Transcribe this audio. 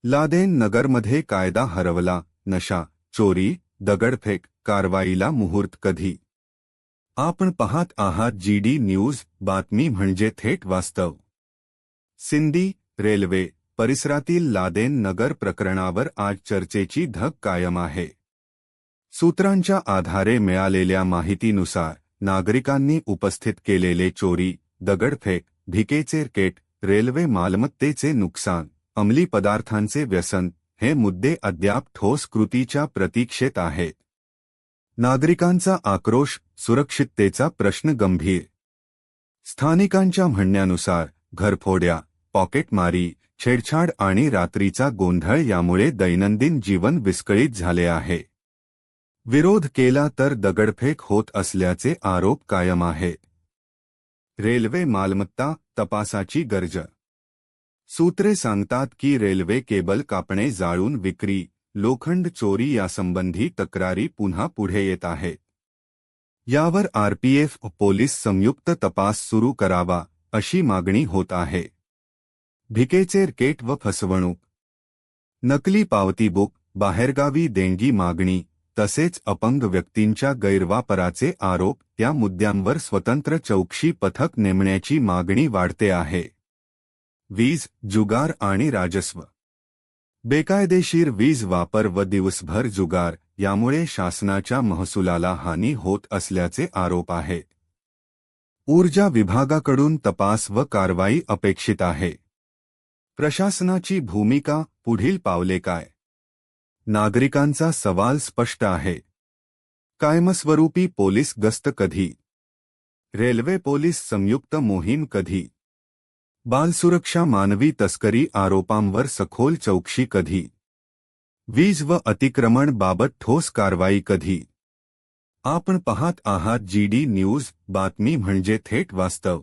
लादेन नगरमध्ये कायदा हरवला, नशा, चोरी, दगडफेक कारवाईला मुहूर्त कधी? आपण पाहत आहात GD न्यूज, बातमी म्हणजे थेट वास्तव. सिंदी रेल्वे परिसरातील लादेन नगर प्रकरणावर आज चर्चेची धग कायम आहे. सूत्रांच्या आधारे मिळालेल्या माहितीनुसार नागरिकांनी उपस्थित केलेले चोरी, दगडफेक, भिकेचे रॅकेट, रेल्वे मालमत्तेचे नुकसान, अंमली पदार्थांचे व्यसन हे मुद्दे अद्याप ठोस कृतीच्या प्रतीक्षेत आहेत. नागरिकांचा आक्रोश, सुरक्षिततेचा प्रश्न गंभीर. स्थानिकांच्या म्हणण्यानुसार घरफोड्या, पॉकेटमारी, छेडछाड आणि रात्रीचा गोंधळ यामुळे दैनंदिन जीवन विस्कळीत झाले आहे. विरोध केला तर दगडफेक होत असल्याचे आरोप कायम आहेत. रेल्वे मालमत्ता तपासाची गरज. सूत्रे सांगतात की रेल्वे केबल कापणे जाळून विक्री, लोखंड चोरी यासंबंधी तक्रारी पुन्हा पुढे येत आहेत. यावर RPF पोलीस संयुक्त तपास सुरू करावा अशी मागणी होत आहे. भिकेचे रॅकेट व फसवणूक, नकली पावती बुक, बाहेरगावी देणगी मागणी तसेच अपंग व्यक्तींच्या गैरवापराचे आरोप या मुद्द्यांवर स्वतंत्र चौकशी पथक नेमण्याची मागणी वाढते आहे. वीज, जुगार आणि राजस्व. बेकायदेशीर वीज वापर व दिवसभर जुगार यामुळे शासनाच्या महसुलाला हानी होत असल्याचे आरोप आहेत. ऊर्जा विभागाकडून तपास व कारवाई अपेक्षित आहे. प्रशासनाची भूमिका, पुढील पावले काय? नागरिकांचा सवाल स्पष्ट आहे. कायमस्वरूपी पोलीस गस्त कधी? रेल्वे पोलीस संयुक्त मोहीम कधी? बालसुरक्षा, मानवी तस्करी आरोपांवर सखोल चौकशी कधी? वीज व अतिक्रमण बाबत ठोस कारवाई कधी? आपण पाहत आहात GD न्यूज, बातमी म्हणजे थेट वास्तव.